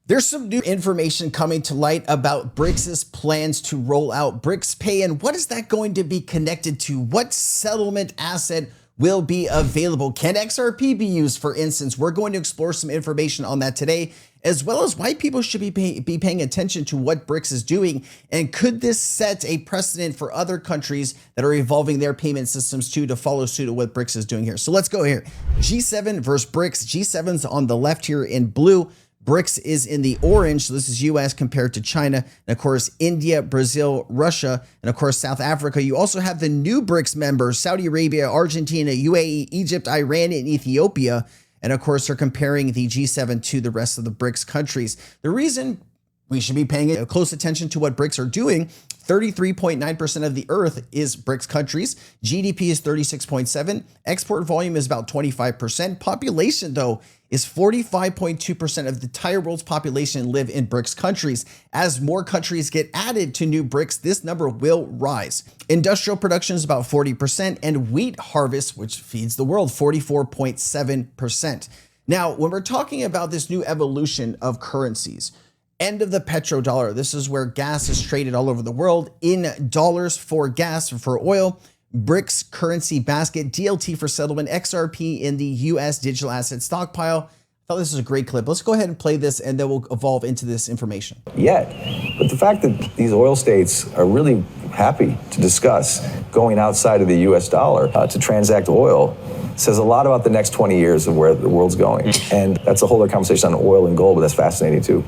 There's some new information coming to light about BRICS' plans to roll out BRICS Pay, and what is that going to be connected to? What settlement asset will be available? Can XRP be used, for instance? We're going to explore some information on that today, as well as why people should be paying attention to what BRICS is doing, and could this set a precedent for other countries that are evolving their payment systems to follow suit of what BRICS is doing here. So let's go here. G7 versus BRICS. G7's on the left here in blue. BRICS is in the orange, so this is US compared to China, and of course, India, Brazil, Russia, and of course, South Africa. You also have the new BRICS members, Saudi Arabia, Argentina, UAE, Egypt, Iran, and Ethiopia. And of course, they're comparing the G7 to the rest of the BRICS countries. The reason we should be paying close attention to what BRICS are doing, 33.9% of the earth is BRICS countries. GDP is 36.7. Export volume is about 25%. Population, though, is 45.2% of the entire world's population live in BRICS countries. As more countries get added to new BRICS, this number will rise. Industrial production is about 40%, and wheat harvest, which feeds the world, 44.7%. Now, when we're talking about this new evolution of currencies, end of the petrodollar, this is where gas is traded all over the world in dollars for gas, for oil. BRICS currency basket, DLT for settlement, XRP in the US digital asset stockpile. I thought this was a great clip. Let's go ahead and play this, and then we'll evolve into this information. But the fact that these oil states are really happy to discuss going outside of the US dollar to transact oil says a lot about the next 20 years of where the world's going. And that's a whole other conversation on oil and gold, but that's fascinating too.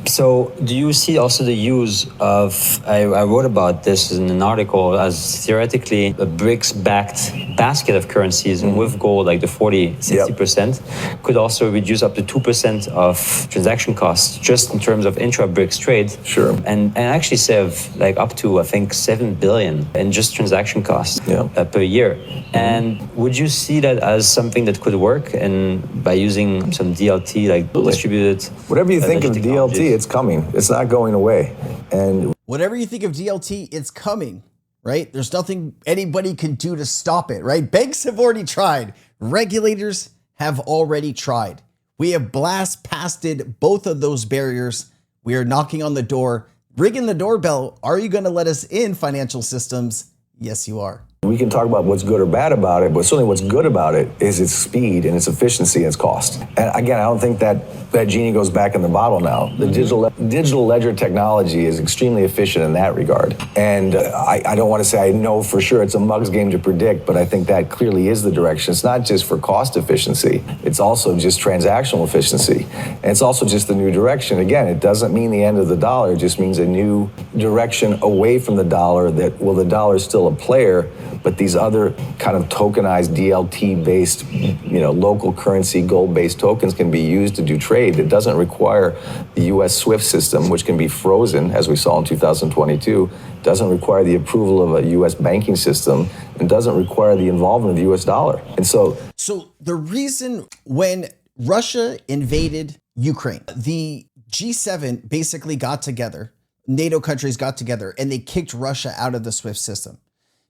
So do you see also the use of, I wrote about this in an article, as theoretically a BRICS-backed basket of currencies with gold, like the 60%, could also reduce up to 2% of transaction costs just in terms of intra-BRICS trade. Sure. And actually save like up to, I think, 7 billion in just transaction costs per year. And would you see that as something that could work and by using some DLT, like distributed? Whatever you think of DLT, it's coming. It's not going away. And whatever you think of DLT, it's coming, right? There's nothing anybody can do to stop it, right? Banks have already tried. Regulators have already tried. We have blast pasted both of those barriers. We are knocking on the door, ringing the doorbell. Are you going to let us in, financial systems? Yes, you are. We can talk about what's good or bad about it, but certainly what's good about it is its speed and its efficiency and its cost. And again, I don't think that genie goes back in the bottle now. The digital ledger technology is extremely efficient in that regard. And I don't want to say I know for sure it's a mug's game to predict, but I think that clearly is the direction. It's not just for cost efficiency, it's also just transactional efficiency. And it's also just the new direction. Again, it doesn't mean the end of the dollar, it just means a new direction away from the dollar that, well, the dollar is still a player, but these other kind of tokenized DLT-based, local currency, gold-based tokens can be used to do trade. It doesn't require the U.S. SWIFT system, which can be frozen, as we saw in 2022, doesn't require the approval of a U.S. banking system, and doesn't require the involvement of the U.S. dollar. And so the reason when Russia invaded Ukraine, the G7 basically got together, NATO countries got together, and they kicked Russia out of the SWIFT system.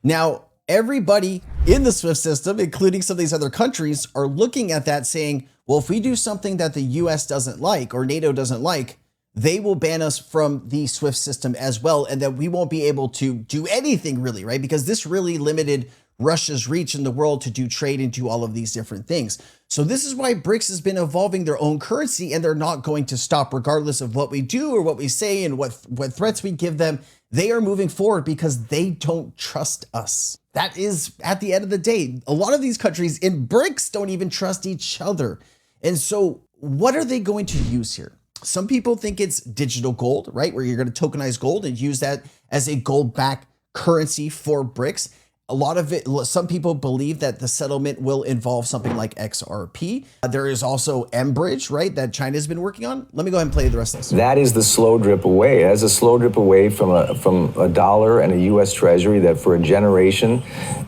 Now, everybody in the SWIFT system, including some of these other countries, are looking at that saying, well, if we do something that the US doesn't like or NATO doesn't like, they will ban us from the SWIFT system as well, and that we won't be able to do anything really, right? Because this really limited Russia's reach in the world to do trade and do all of these different things. So this is why BRICS has been evolving their own currency, and they're not going to stop regardless of what we do or what we say and what threats we give them. They are moving forward because they don't trust us. That is, at the end of the day, a lot of these countries in BRICS don't even trust each other. And so what are they going to use here? Some people think it's digital gold, right? Where you're going to tokenize gold and use that as a gold-backed currency for BRICS. A lot of it, some people believe that the settlement will involve something like XRP. There is also mBridge, right, that China's been working on. Let me go ahead and play the rest of this. That is the slow drip away. As a slow drip away from a dollar and a U.S. Treasury that for a generation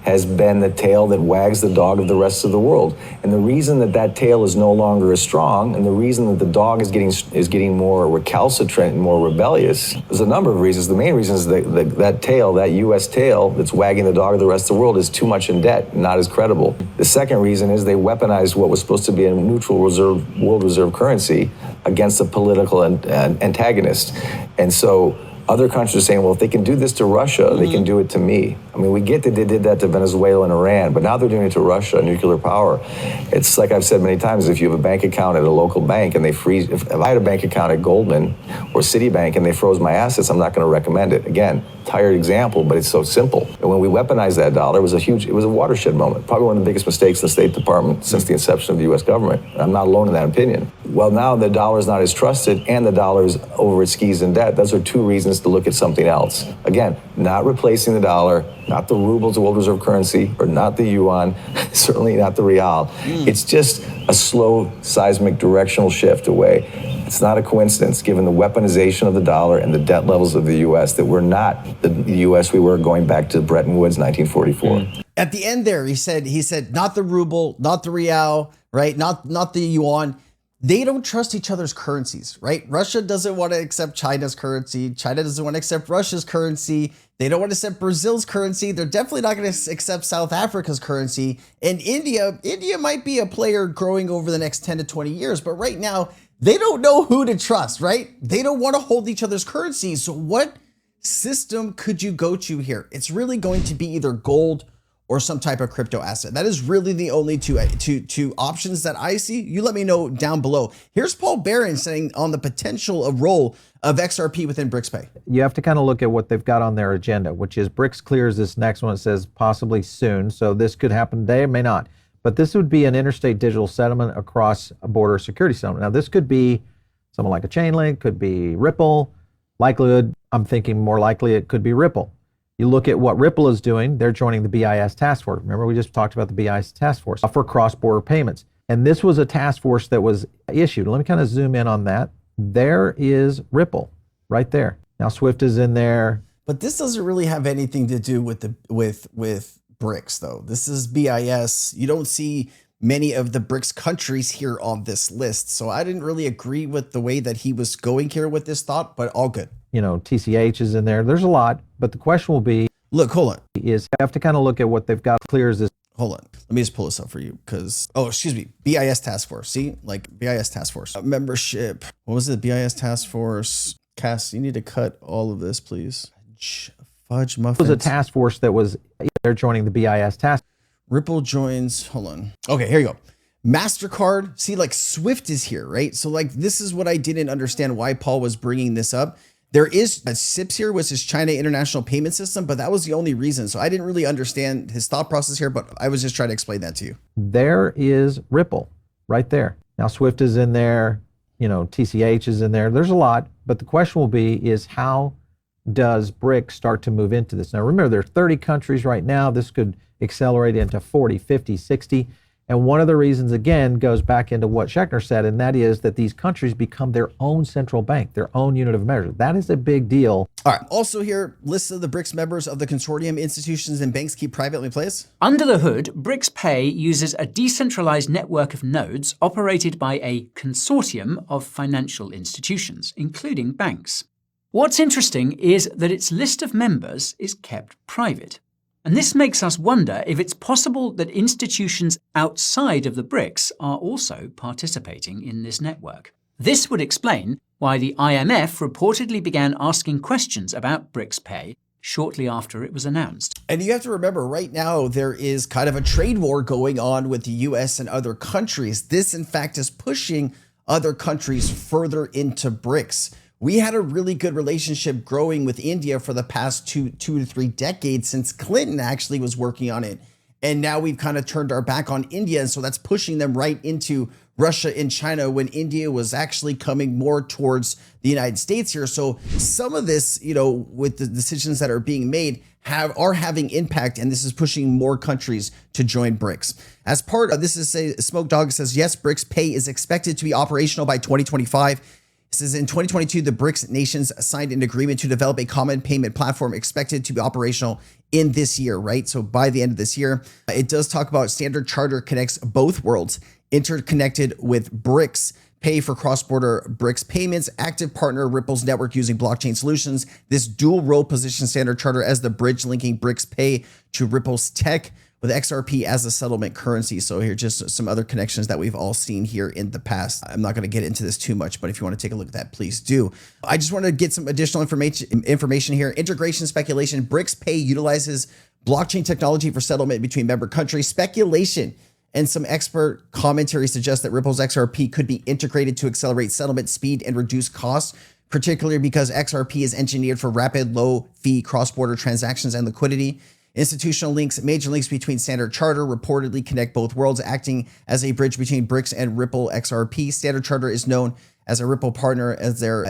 has been the tail that wags the dog of the rest of the world. And the reason that tail is no longer as strong, and the reason that the dog is getting more recalcitrant and more rebellious, there's a number of reasons. The main reason is that tail, that U.S. tail that's wagging the dog of the rest of the world is too much in debt, not as credible. The second reason is they weaponized what was supposed to be a neutral world reserve currency against a political antagonist. And so other countries are saying, well, if they can do this to Russia, they can do it to me. I mean, we get that they did that to Venezuela and Iran, but now they're doing it to Russia, nuclear power. It's like I've said many times, if you have a bank account at a local bank and they freeze, if I had a bank account at Goldman or Citibank and they froze my assets, I'm not going to recommend it. Again, tired example, but it's so simple. And when we weaponized that dollar, it was a watershed moment. Probably one of the biggest mistakes in the State Department since the inception of the US government. I'm not alone in that opinion. Well, now the dollar is not as trusted and the dollar is over its skis in debt. Those are two reasons to look at something else. Again, not replacing the dollar, not the ruble as a world reserve currency, or not the yuan, certainly not the real. It's just a slow seismic directional shift away. It's not a coincidence, given the weaponization of the dollar and the debt levels of the U.S., that we're not the U.S. we were going back to Bretton Woods 1944. At the end there, he said, not the ruble, not the real, right? Not the yuan. They don't trust each other's currencies, right? Russia doesn't want to accept China's currency. China doesn't want to accept Russia's currency. They don't want to accept Brazil's currency. They're definitely not going to accept South Africa's currency. And India might be a player growing over the next 10 to 20 years, but right now, they don't know who to trust, right? They don't want to hold each other's currencies. So what system could you go to here? It's really going to be either gold or some type of crypto asset. That is really the only two options that I see. You let me know down below. Here's Paul Barron saying on the potential role of XRP within BRICS Pay. You have to kind of look at what they've got on their agenda, which is BRICS clears this next one. It says possibly soon. So this could happen today, it may not. But this would be an interstate digital settlement across a border security settlement. Now this could be someone like a Chainlink, could be Ripple. Likelihood, I'm thinking more likely it could be Ripple. You look at what Ripple is doing, they're joining the BIS task force. Remember, we just talked about the BIS task force for cross-border payments. And this was a task force that was issued. Let me kind of zoom in on that. There is Ripple right there. Now Swift is in there. But this doesn't really have anything to do with BRICS though. This is BIS. You don't see many of the BRICS countries here on this list. So I didn't really agree with the way that he was going here with this thought, but all good. You know, TCH is in there. There's a lot, but the question will be, look, hold on. Is you have to kind of look at what they've got clear as this. Hold on. Let me just pull this up for you because, oh, excuse me, BIS task force. See, like BIS task force membership. What was it? BIS task force. Cass, you need to cut all of this, please. Fudge muffins. It was a task force that was, they're joining the BIS task. Ripple joins, hold on. Okay, here you go. MasterCard, see, like Swift is here, right? So like, this is what I didn't understand why Paul was bringing this up. There is a SIPS here, which is China International Payment System, but that was the only reason. So I didn't really understand his thought process here, but I was just trying to explain that to you. There is Ripple right there. Now Swift is in there, you know, TCH is in there. There's a lot, but the question will be is how does BRICS start to move into this? Now remember, there are 30 countries right now. This could accelerate into 40, 50, 60. And one of the reasons, again, goes back into what Schechner said, and that is that these countries become their own central bank, their own unit of measure. That is a big deal. All right. Also here, lists of the BRICS members of the consortium, institutions, and banks keep privately placed. Under the hood, BRICS Pay uses a decentralized network of nodes operated by a consortium of financial institutions, including banks. What's interesting is that its list of members is kept private. And this makes us wonder if it's possible that institutions outside of the BRICS are also participating in this network. This would explain why the IMF reportedly began asking questions about BRICS Pay shortly after it was announced. And you have to remember, right now, there is kind of a trade war going on with the US and other countries. This, in fact, is pushing other countries further into BRICS. We had a really good relationship growing with India for the past two to 3 decades since Clinton actually was working on it. And now we've kind of turned our back on India. And so that's pushing them right into Russia and China when India was actually coming more towards the United States here. So some of this, you know, with the decisions that are being made are having impact, and this is pushing more countries to join BRICS. As part of this, Smoke Dog says, yes, BRICS Pay is expected to be operational by 2025. It says in 2022, the BRICS nations signed an agreement to develop a common payment platform expected to be operational in this year, right? So by the end of this year, it does talk about Standard Charter connects both worlds, interconnected with BRICS pay for cross-border BRICS payments, active partner Ripple's network using blockchain solutions. This dual role positions Standard Chartered as the bridge linking BRICS pay to Ripple's tech, with XRP as a settlement currency. So here are just some other connections that we've all seen here in the past. I'm not going to get into this too much, but if you want to take a look at that, please do. I just want to get some additional information here. Integration speculation. BRICS Pay utilizes blockchain technology for settlement between member countries. Speculation and some expert commentary suggest that Ripple's XRP could be integrated to accelerate settlement speed and reduce costs, particularly because XRP is engineered for rapid, low-fee cross-border transactions and liquidity. Institutional links, major links between Standard Chartered reportedly connect both worlds, acting as a bridge between BRICS and Ripple XRP. Standard Chartered is known as a Ripple partner as their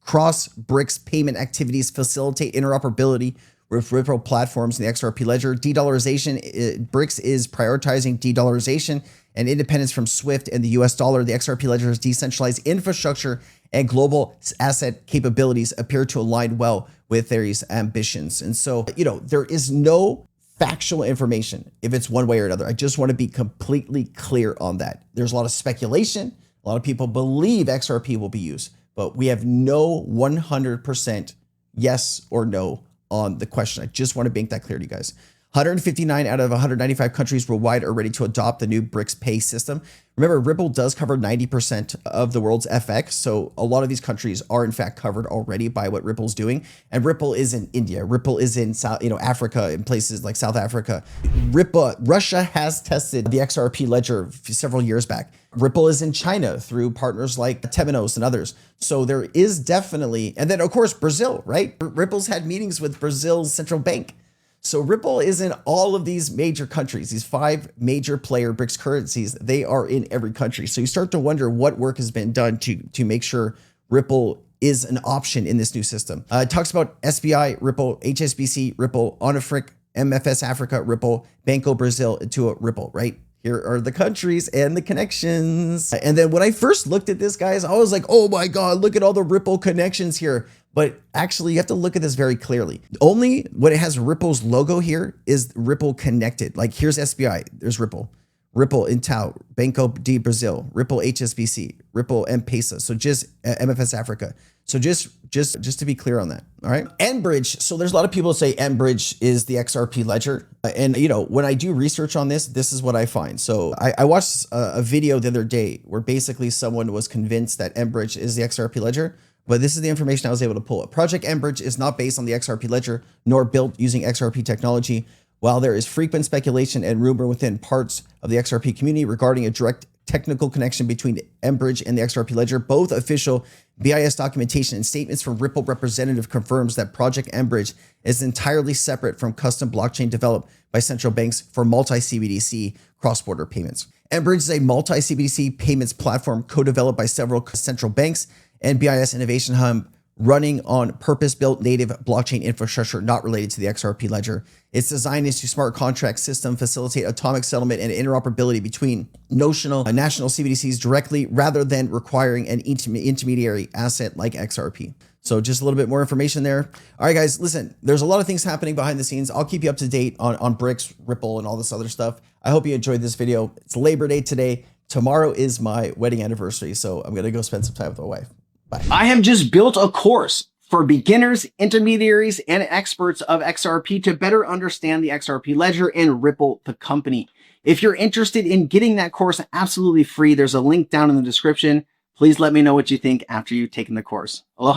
cross BRICS payment activities facilitate interoperability with Ripple platforms in the XRP ledger. De-dollarization, BRICS is prioritizing de-dollarization and independence from SWIFT and the US dollar. The XRP ledger's decentralized infrastructure and global asset capabilities appear to align well with these ambitions. And so, there is no factual information if it's one way or another. I just want to be completely clear on that. There's a lot of speculation. A lot of people believe XRP will be used, but we have no 100% yes or no on the question. I just want to make that clear to you guys. 159 out of 195 countries worldwide are ready to adopt the new BRICS Pay system. Remember, Ripple does cover 90% of the world's FX, so a lot of these countries are in fact covered already by what Ripple's doing. And Ripple is in India. Ripple is in Africa, in places like South Africa. Russia has tested the XRP ledger several years back. Ripple is in China through partners like Temenos and others. So there is definitely, and then of course Brazil, right? Ripple's had meetings with Brazil's central bank. So Ripple is in all of these major countries, these 5 major player BRICS currencies. They are in every country. So you start to wonder what work has been done to make sure Ripple is an option in this new system. It talks about SBI, Ripple, HSBC, Ripple, Onafric, MFS Africa, Ripple, Banco Brazil, into a Ripple, right? Here are the countries and the connections. And then when I first looked at this, guys, I was like, oh my God, look at all the Ripple connections here. But actually, you have to look at this very clearly. Only when it has Ripple's logo here is Ripple connected. Like here's SBI, there's Ripple. Ripple Intal, Banco de Brazil, Ripple HSBC, Ripple M-Pesa. So just MFS Africa. So just to be clear on that, all right? mBridge. So there's a lot of people say mBridge is the XRP ledger. And when I do research on this, this is what I find. So I watched a video the other day where basically someone was convinced that mBridge is the XRP ledger. But this is the information I was able to pull up. Project mBridge is not based on the XRP ledger, nor built using XRP technology. While there is frequent speculation and rumor within parts of the XRP community regarding a direct technical connection between mBridge and the XRP ledger, both official BIS documentation and statements from Ripple representative confirms that Project mBridge is entirely separate from custom blockchain developed by central banks for multi-CBDC cross-border payments. mBridge is a multi-CBDC payments platform co-developed by several central banks and BIS Innovation Hub, running on purpose-built native blockchain infrastructure not related to the XRP ledger. Its design is to smart contract system facilitate atomic settlement and interoperability between national CBDCs directly rather than requiring an intermediary asset like XRP. So just a little bit more information there. All right, guys, listen, there's a lot of things happening behind the scenes. I'll keep you up to date on BRICS, Ripple, and all this other stuff. I hope you enjoyed this video. It's Labor Day today. Tomorrow is my wedding anniversary, so I'm going to go spend some time with my wife. Bye. I have just built a course for beginners, intermediaries, and experts of XRP to better understand the XRP ledger and Ripple, the company. If you're interested in getting that course absolutely free, there's a link down in the description. Please let me know what you think after you've taken the course. Aloha.